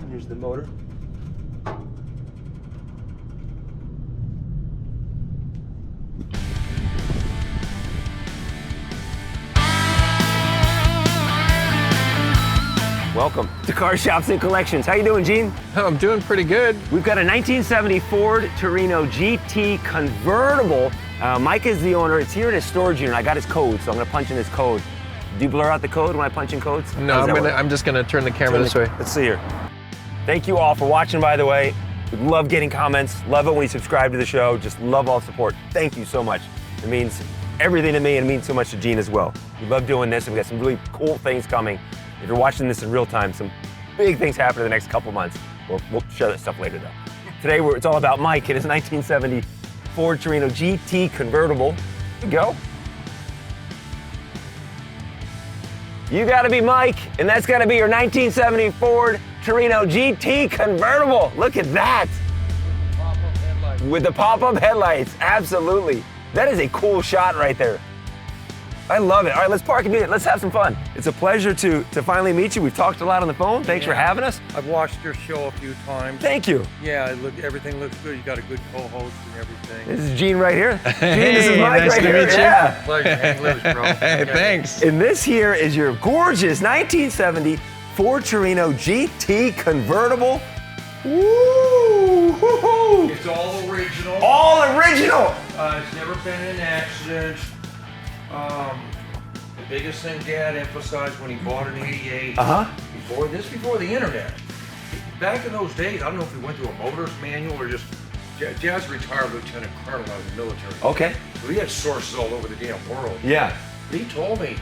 Here's the motor. Welcome to Car Shops and Collections. How you doing, Gene? I'm doing pretty good. We've got a 1970 Ford Torino GT Convertible. Mike is the owner. It's here at his storage unit. I got his code, so I'm gonna punch in his code. Do you blur out the code when I punch in codes? No, I'm just gonna turn the camera this way. Let's see here. Thank you all for watching, by the way. We love getting comments. Love it when you subscribe to the show. Just love all the support. Thank you so much. It means everything to me and it means so much to Gene as well. We love doing this and we got some really cool things coming. If you're watching this in real time, some big things happen in the next couple months. We'll share that stuff later though. Today it's all about Mike and his 1970 Ford Torino GT Convertible. Here you go. You gotta be Mike, and that's gotta be your 1970 Ford Torino GT Convertible. Look at that. Pop-up headlights. With the pop-up headlights, absolutely. That is a cool shot right there. I love it. All right, let's park and do it. Let's have some fun. It's a pleasure to finally meet you. We've talked a lot on the phone. Thanks for having us. I've watched your show a few times. Thank you. Yeah, everything looks good. You got a good co-host and everything. This is Gene right here. Gene, this is Hey, Mike nice right to here. meet you. Yeah. Pleasure. Hang loose, bro. Hey, thanks. And this here is your gorgeous 1970 Ford Torino GT Convertible. Woo! Woo-hoo. It's all original. All original. It's never been in an accident. The biggest thing Dad emphasized when he bought it in '88, before the internet. Back in those days, I don't know if he went to a motor's manual or just, Dad's retired lieutenant colonel out of the military. Okay. So he had sources all over the damn world. Yeah. He told me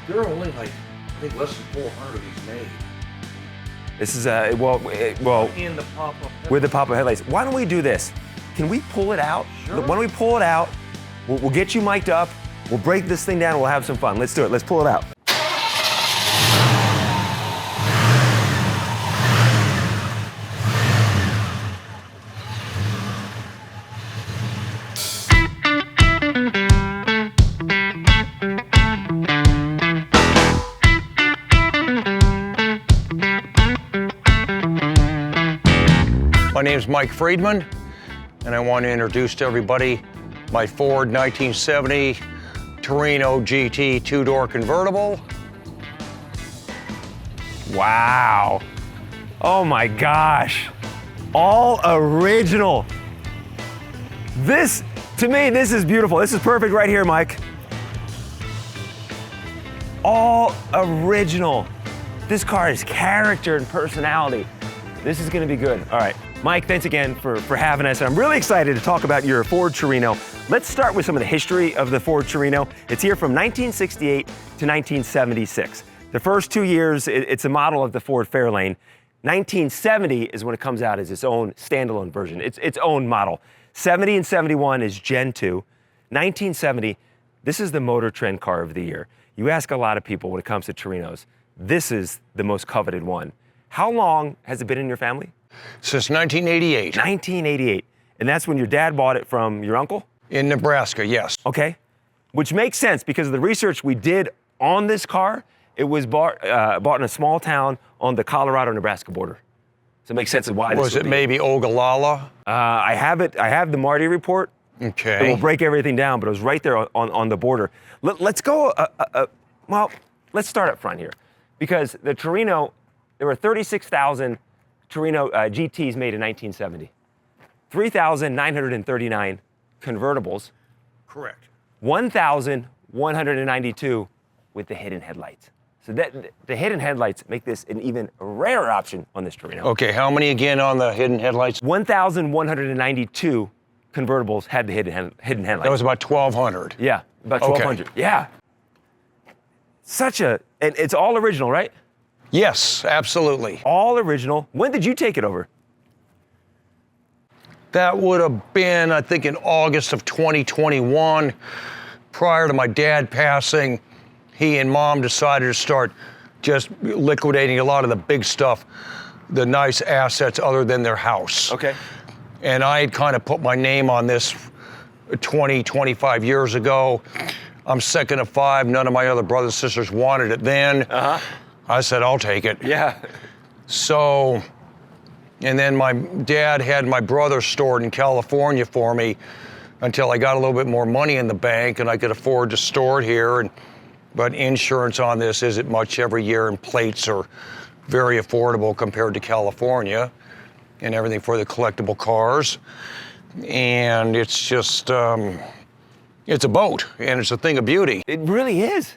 there are only like, I think less than 400 of these made. This is In the pop-up. with the pop-up headlights. Why don't we do this? Can we pull it out? Sure. Why don't we pull it out? We'll get you mic'd up. We'll break this thing down. We'll have some fun. Let's do it. Let's pull it out. My name's Mike Friedman, and I want to introduce to everybody my Ford 1970 Torino GT two-door convertible. Wow. Oh my gosh. All original. This, to me, this is beautiful. This is perfect right here, Mike. All original. This car has character and personality. This is gonna be good. All right, Mike, thanks again for having us. I'm really excited to talk about your Ford Torino. Let's start with some of the history of the Ford Torino. It's here from 1968 to 1976. The first 2 years, it's a model of the Ford Fairlane. 1970 is when it comes out as its own standalone version. It's its own model. 70 and 71 is Gen 2. 1970, this is the Motor Trend car of the year. You ask a lot of people when it comes to Torinos, this is the most coveted one. How long has it been in your family? Since 1988. 1988. And that's when your dad bought it from your uncle? In Nebraska, yes. Okay. Which makes sense because of the research we did on this car. It was bought in a small town on the Colorado-Nebraska border. So it makes sense of why this Was would it be. maybe Ogallala? I have the Marty report. Okay. It will break everything down, but it was right there on the border. Let's go, well, let's start up front here. Because the Torino, there were 36,000 Torino GTs made in 1970. 3,939 convertibles. Correct. 1,192 with the hidden headlights. So the hidden headlights make this an even rarer option on this Torino. Okay, how many again on the hidden headlights? 1,192 convertibles had the hidden headlights. That was about 1,200. Yeah, about Okay. 1,200. Yeah. And it's all original, right? Yes, absolutely. All original. When did you take it over? That would have been, I think, in August of 2021. Prior to my dad passing, he and Mom decided to start just liquidating a lot of the big stuff, the nice assets other than their house. Okay. And I had kind of put my name on this 20, 25 years ago. I'm second of five. None of my other brothers and sisters wanted it then. I said, I'll take it. Yeah. So And then my dad had my brother stored in California for me until I got a little bit more money in the bank and I could afford to store it here. But insurance on this isn't much every year, and plates are very affordable compared to California and everything for the collectible cars. And it's just, it's a boat and it's a thing of beauty. It really is.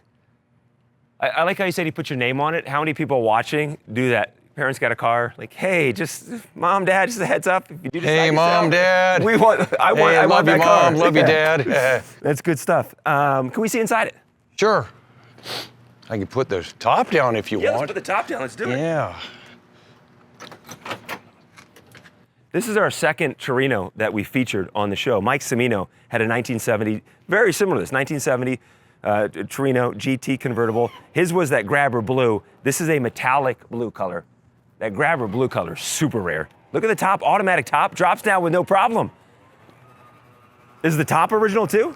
I like how you said you put your name on it. How many people watching do that? Parents got a car, like, hey, just mom, dad, just a heads up. If you do decide Hey, to mom, sell, dad. I Hey, want love you, that car. mom. Love you, dad. That's good stuff. Can we see inside it? Sure. I can put the top down if you Yeah, let's want. put the top down. Let's do it. Yeah. This is our second Torino that we featured on the show. Mike Cimino had a 1970, very similar to this, 1970 Torino GT Convertible. His was that grabber blue. This is a metallic blue color. That grabber blue color is super rare. Look at the top, automatic top, drops down with no problem. Is the top original too?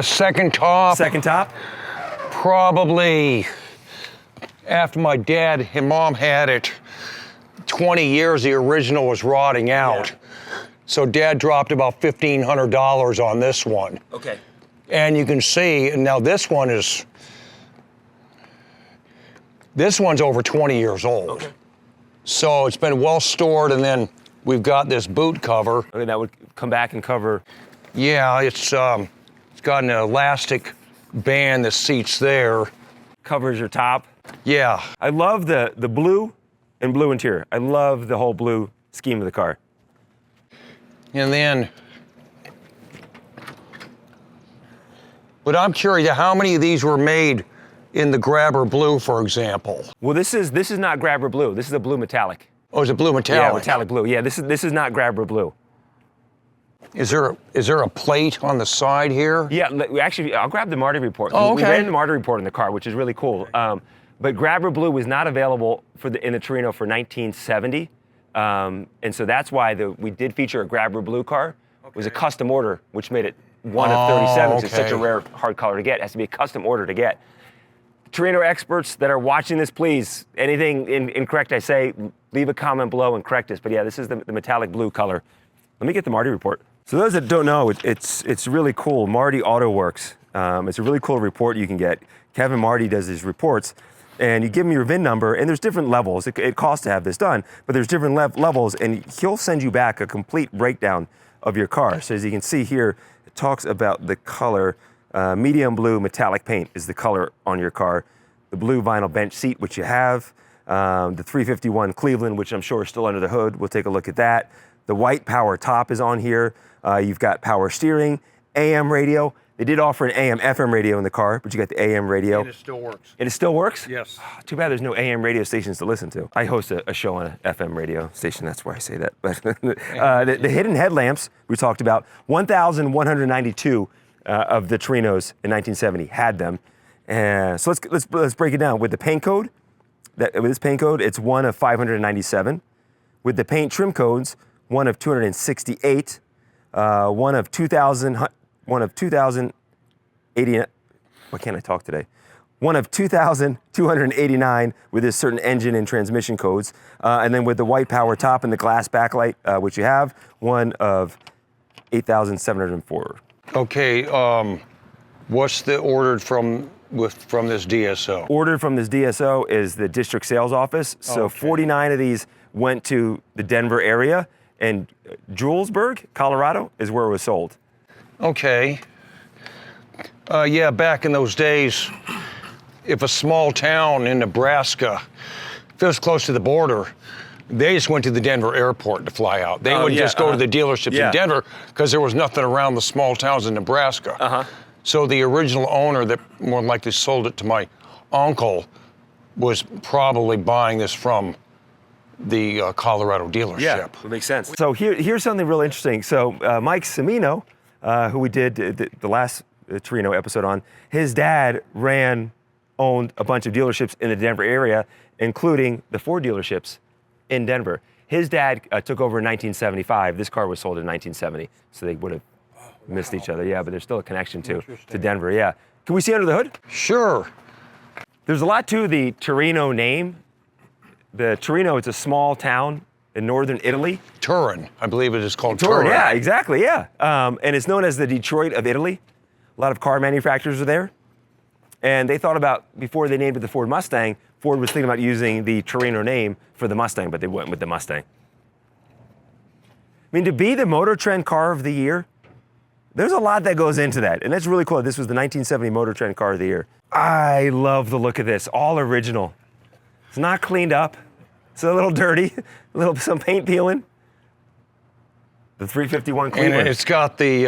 Second top. Second top? Probably after my dad and mom had it, 20 years, the original was rotting out. Yeah. So dad dropped about $1,500 on this one. Okay. And you can see, now this one's over 20 years old. Okay. So it's been well stored, and then we've got this boot cover. Okay, that would come back and cover. Yeah, it's got an elastic band that seats there. Covers your top. Yeah. I love the blue and blue interior. I love the whole blue scheme of the car. And then, but I'm curious, how many of these were made in the grabber blue, for example? Well, this is not grabber blue. This is a blue metallic. Oh, is it blue metallic? Yeah, metallic blue. Yeah, this is not grabber blue. Is there a plate on the side here? Yeah, actually, I'll grab the Marty report. Oh, We okay. ran the Marty report in the car, which is really cool. But grabber blue was not available in the Torino for 1970, and so that's why we did feature a grabber blue car. It was a custom order, which made it one of 37. okay. It's such a rare hard color to get. It has to be a custom order to get. Torino experts that are watching this, please, anything incorrect I say, leave a comment below and correct us. But yeah, this is the metallic blue color. Let me get the Marty report. So those that don't know, it's really cool. Marty Auto Works. It's a really cool report you can get. Kevin Marty does his reports, and you give him your VIN number, and there's different levels. It costs to have this done, but there's different levels, and he'll send you back a complete breakdown of your car. So as you can see here, it talks about the color. Medium blue metallic paint is the color on your car. The blue vinyl bench seat, which you have. The 351 Cleveland, which I'm sure is still under the hood. We'll take a look at that. The white power top is on here. You've got power steering, AM radio. They did offer an AM FM radio in the car, but you got the AM radio. And it still works. And it still works? Yes. Too bad there's no AM radio stations to listen to. I host a show on an FM radio station, that's why I say that. But the hidden headlamps we talked about, 1,192 of the Torinos in 1970 had them. So let's break it down. With the paint code, with this paint code, it's one of 597. With the paint trim codes, one of 268, one of 2,080. Why can't I talk today? One of 2,289 with this certain engine and transmission codes. And then with the white power top and the glass backlight, which you have, one of 8,704. Okay, What's the ordered from this DSO? Ordered from this DSO is the district sales office. So Okay. 49 of these went to the Denver area, and Julesburg, Colorado, is where it was sold. Okay. Yeah, back in those days, if a small town in Nebraska, if it was close to the border, they just went to the Denver airport to fly out. They wouldn't just go to the dealerships in Denver because there was nothing around the small towns in Nebraska. So the original owner that more than likely sold it to my uncle was probably buying this from the Colorado dealership. Yeah, that makes sense. So here's something real interesting. So Mike Cimino, who we did the last Torino episode on, his dad owned a bunch of dealerships in the Denver area, including the Ford dealerships in Denver. His dad took over in 1975. This car was sold in 1970, so they would have missed each other. Yeah, but there's still a connection to Denver. Yeah. Can we see under the hood? Sure. There's a lot to the Torino name. The Torino, it's a small town in northern Italy. Turin, I believe it is called Turin, Turin. yeah, exactly, yeah. And it's known as the Detroit of Italy. A lot of car manufacturers are there. And they thought about, before they named it the Ford Mustang, Ford was thinking about using the Torino name for the Mustang, but they went with the Mustang. I mean, to be the Motor Trend Car of the Year, there's a lot that goes into that. And that's really cool. This was the 1970 Motor Trend Car of the Year. I love the look of this, all original. It's not cleaned up. It's a little dirty, some paint peeling. The 351 Cleveland. And it's got the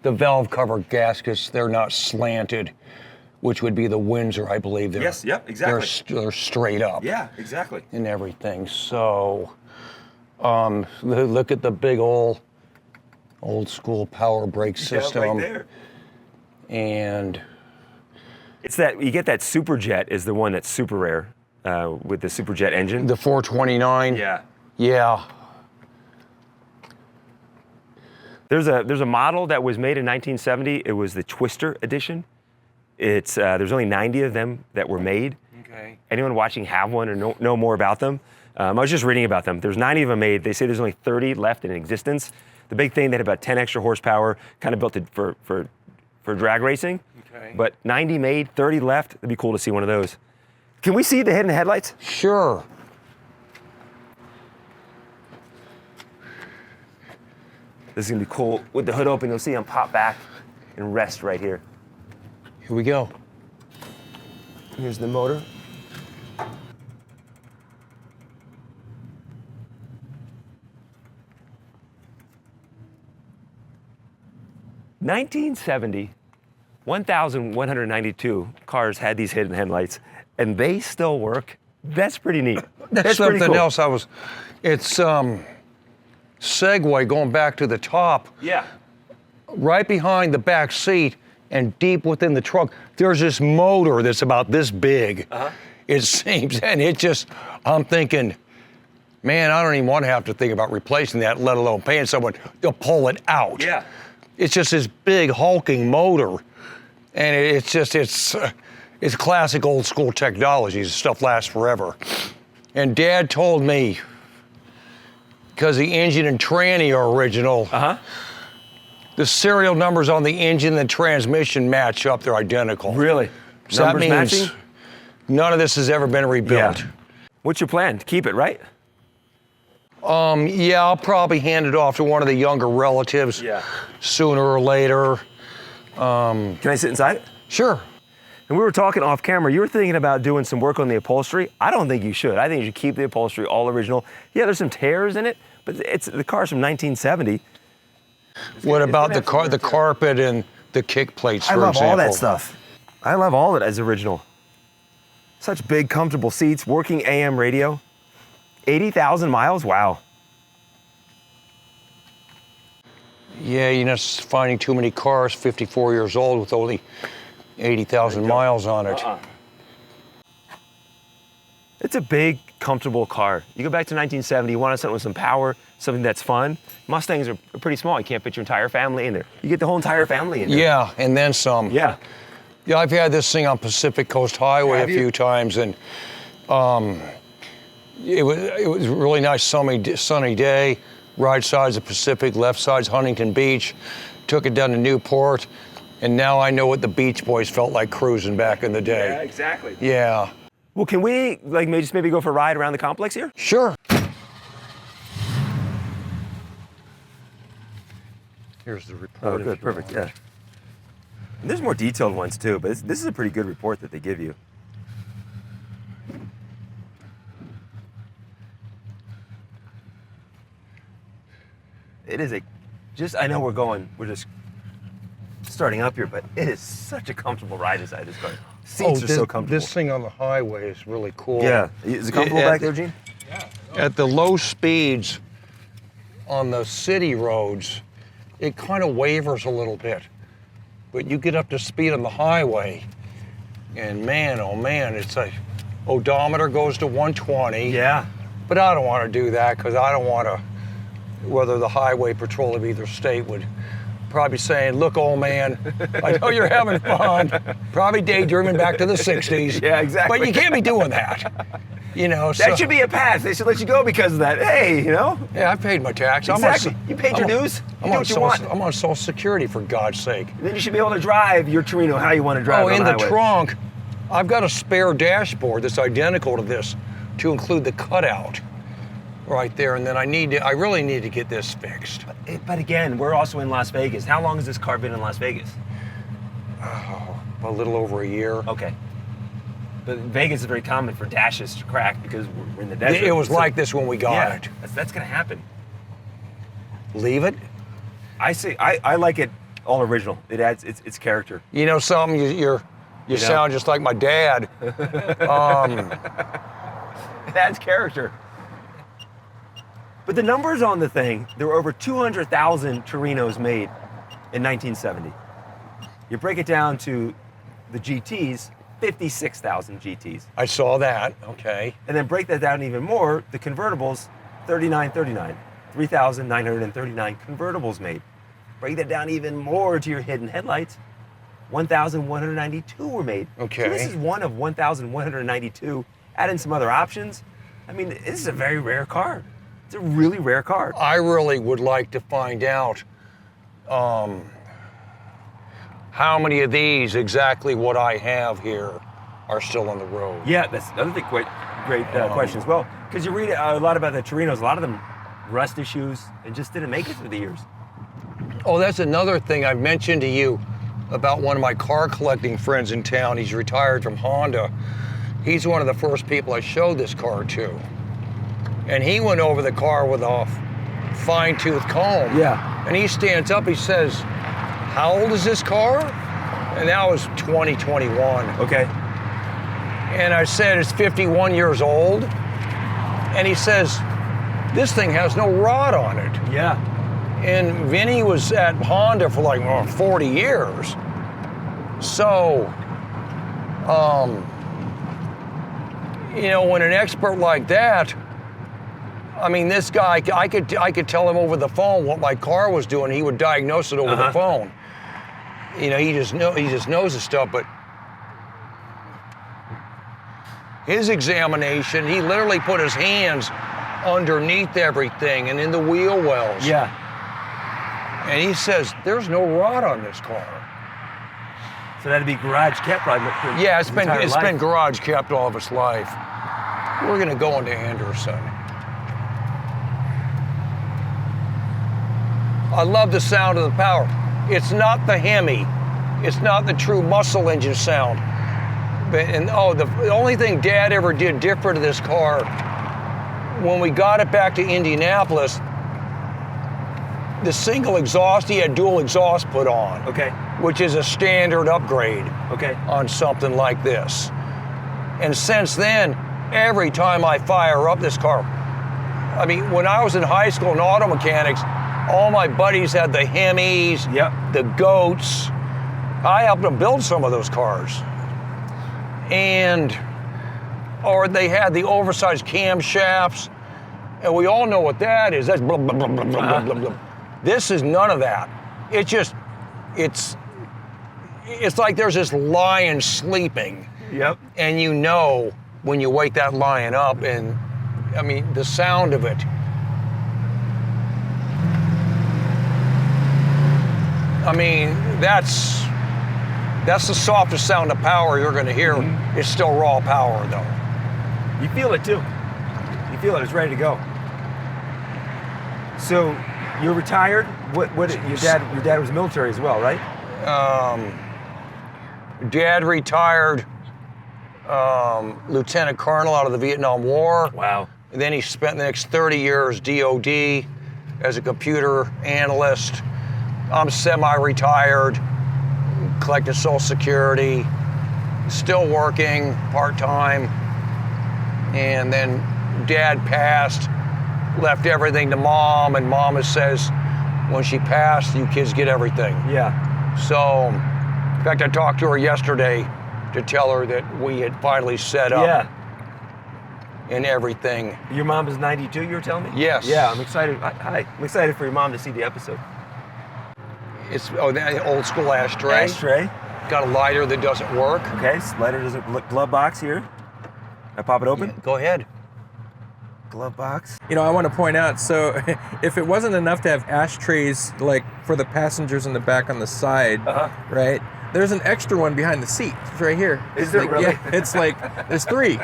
valve cover gaskets. They're not slanted, which would be the Windsor, I believe. Yes, yep, exactly. They're straight up. Yeah, exactly. And everything. So, look at the big old school power brake system. Yeah, right there. And it's that, you get that Superjet is the one that's super rare with the Superjet engine. the 429. Yeah. Yeah. There's a model that was made in 1970. It was the Twister edition. It's there's only 90 of them that were made. Okay. Anyone watching have one or know more about them? I was just reading about them. There's 90 of them made. They say there's only 30 left in existence. The big thing, they had about 10 extra horsepower, kind of built it for drag racing. Okay. But 90 made, 30 left. It'd be cool to see one of those. Can we see the hidden headlights? Sure. This is gonna be cool. With the hood open, you'll see them pop back and rest right here. Here we go. Here's the motor. (1970), 1,192 cars had these hidden headlights, and they still work. That's pretty neat. That's pretty something cool. else it's segue going back to the top. Yeah. Right behind the back seat and deep within the trunk, there's this motor that's about this big, it seems. And I'm thinking, man, I don't even want to have to think about replacing that, let alone paying someone to pull it out. Yeah. It's just this big hulking motor. And it's classic old school technology. This stuff lasts forever. And Dad told me, because the engine and tranny are original, the serial numbers on the engine and transmission match up. They're identical. Really? So that Numbers means matching? none of this has ever been rebuilt. Yeah. What's your plan? To keep it, right? Yeah, I'll probably hand it off to one of the younger relatives sooner or later. Can I sit inside it? Sure. And we were talking off camera, you were thinking about doing some work on the upholstery. I don't think you should. I think you should keep the upholstery all original. Yeah, there's some tears in it, but the car's from 1970. What about the carpet and the kick plates, for I love example? all that stuff. I love all of it as original. Such big, comfortable seats, working AM radio. 80,000 miles, wow. Yeah, you're not finding too many cars 54 years old with only 80,000 miles on it. It's a big, comfortable car. You go back to 1970, you want something with some power, something that's fun. Mustangs are pretty small. You can't fit your entire family in there. You get the whole entire family in there. Yeah, and then some. Yeah. Yeah, I've had this thing on Pacific Coast Highway a few times, and it was a really nice sunny day. Right side's the Pacific, left side's Huntington Beach. Took it down to Newport, and now I know what the Beach Boys felt like cruising back in the day. Yeah, exactly. Yeah. Well, can we maybe go for a ride around the complex here? Sure. Here's the report. Oh, good, perfect, yeah. And there's more detailed ones too, but this is a pretty good report that they give you. It is I know we're just starting up here, but it is such a comfortable ride inside this car. Seats are so comfortable. This thing on the highway is really cool. Yeah, is it comfortable back there, Gene? At the low speeds on the city roads, it kind of wavers a little bit. But you get up to speed on the highway, and man, oh man, it's like odometer goes to 120. Yeah. But I don't want to do that because I don't want to, whether the highway patrol of either state would probably saying, look, old man, I know you're having fun, probably daydreaming back to the 60s. Yeah, exactly. But you can't be doing that. You know, That should be a pass. They should let you go because of that. Hey, you know? Yeah, I paid my tax. Exactly. You paid your dues. You do what you want. I'm on Social Security, for God's sake. Then you should be able to drive your Torino how you want to drive it on in the the highway. trunk, I've got a spare dashboard that's identical to this, to include the cutout right there. And then I really need to get this fixed. But again, we're also in Las Vegas. How long has this car been in Las Vegas? Oh, a little over a year. Okay. But Vegas is very common for dashes to crack because we're in the desert. It was like this when we got it. That's going to happen. Leave it? I like it all original. It adds its character. You know something? You sound just like my dad. It adds character. But the numbers on the thing, there were over 200,000 Torinos made in 1970. You break it down to the GTs, 56,000 GTs. I saw that, okay. And then break that down even more, the convertibles, 3,939 convertibles made. Break that down even more to your hidden headlights, 1,192 were made. Okay. So this is one of 1,192. Add in some other options. I mean, this is a very rare car. It's a really rare car. I really would like to find out how many of these, exactly what I have here, are still on the road. Yeah, that's another thing, great question as well. Because you read a lot about the Torinos, a lot of them rust issues and just didn't make it through the years. Oh, that's another thing I mentioned to you about one of my car collecting friends in town. He's retired from Honda. He's one of the first people I showed this car to. And he went over the car with a fine-tooth comb. Yeah. And he stands up, he says, "How old is this car?" And that was 2021. Okay. And I said, "It's 51 years old." And he says, "This thing has no rod on it." Yeah. And Vinny was at Honda for like 40 years. So, you know, when an expert like that, I mean, this guy, I could tell him over the phone what my car was doing. He would diagnose it over the phone. You know, he just knows the stuff. But his examination, he literally put his hands underneath everything and in the wheel wells. Yeah. And he says, "There's no rod on this car." So that'd be garage kept, right? Yeah, it's been garage kept all of its life. We're gonna go into Anderson. I love the sound of the power. It's not the Hemi. It's not the true muscle engine sound. The only thing Dad ever did different to this car, when we got it back to Indianapolis, the single exhaust, he had dual exhaust put on. Okay. Which is a standard upgrade. Okay. On something like this. And since then, every time I fire up this car, I mean, when I was in high school in auto mechanics, all my buddies had the Hemis, the Goats. I helped them build some of those cars. Or they had the oversized camshafts, and we all know what that is. That's blah, blah, blah, blah, blah, blah, blah. This is none of that. It's like there's this lion sleeping. Yep. And you know when you wake that lion up, and I mean, the sound of it. I mean, that's the softest sound of power you're gonna hear. Mm-hmm. It's still raw power though. You feel it too. You feel it, it's ready to go. So you're retired? What your dad was military as well, right? Dad retired lieutenant colonel out of the Vietnam War. Wow. And then he spent the next 30 years DOD as a computer analyst. I'm semi-retired, collecting Social Security, still working part-time. And then Dad passed, left everything to Mom, and Mama says, when she passed, you kids get everything. Yeah. So, in fact, I talked to her yesterday to tell her that we had finally set up and everything. Your mom is 92, you were telling me? Yes. Yeah, I'm excited. Hi. I'm excited for your mom to see the episode. It's that old school ashtray. Ashtray. Got a lighter that doesn't work. Okay, lighter doesn't look, glove box here. I pop it open? Go ahead. Glove box. You know, I want to point out, so if it wasn't enough to have ashtrays like for the passengers in the back on the side, right? There's an extra one behind the seat. It's right here. Is there really? Yeah, it's like, there's 3.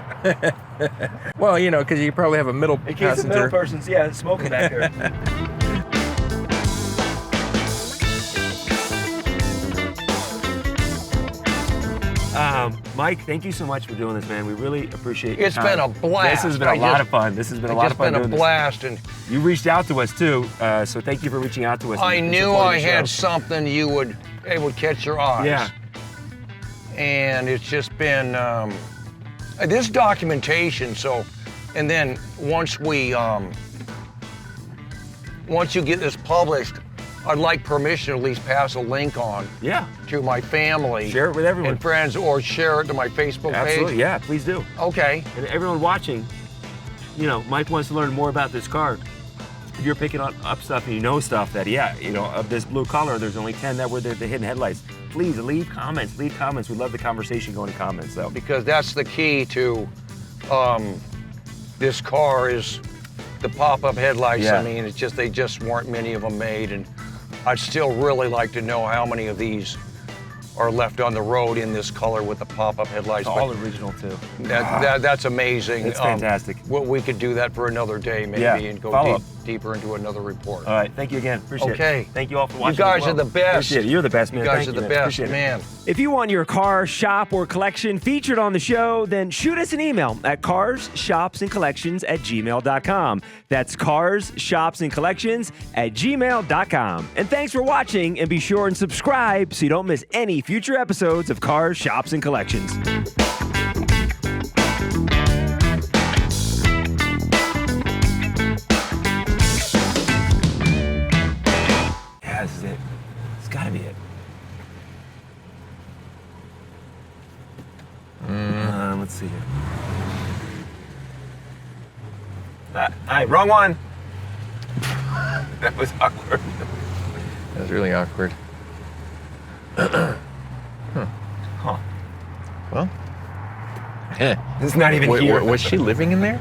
Well, you know, because you probably have a middle In case the passenger. middle person's, yeah, smoking back there. Mike, thank you so much for doing this, man. We really appreciate your It's time. been a blast. This has been a lot of fun. This has been a lot of fun. It's been a blast, and You reached out to us too, so thank you for reaching out to us. I and knew supporting I the had show. something it would catch your eyes. Yeah. And it's just been this documentation. So, and then once you get this published, I'd like permission to at least pass a link on Yeah. to my family. Share it with everyone. And friends, or share it to my Facebook Absolutely. page. Yeah, please do. Okay. And everyone watching, you know, Mike wants to learn more about this car. If you're picking up stuff and you know stuff that, yeah, you know, of this blue color, there's only 10 that were the hidden headlights. Please leave comments. Leave comments. We love the conversation going in comments. So Because that's the key to this car is the pop-up headlights. Yeah. I mean, it's just they just weren't many of them made, and I'd still really like to know how many of these are left on the road in this color with the pop-up headlights. all original too. That's amazing. It's fantastic. We could do that for another day maybe, Yeah, and go follow up. deeper into another report. All right. Thank you again. Appreciate it. Okay. Thank you all for watching. You guys as well. are the best. Appreciate it. You're the best, man. You guys Thank are the man. best, Appreciate it. man. If you want your car, shop, or collection featured on the show, then shoot us an email at carshopsandcollections@gmail.com. That's carshopsandcollections@gmail.com. And thanks for watching, and be sure and subscribe so you don't miss any future episodes of Cars, Shops, and Collections. Yeah, this is it. It's gotta be it. Let's see here. Wrong one. That was awkward. That was really awkward. Huh. Well, It's not even here. was she living in there?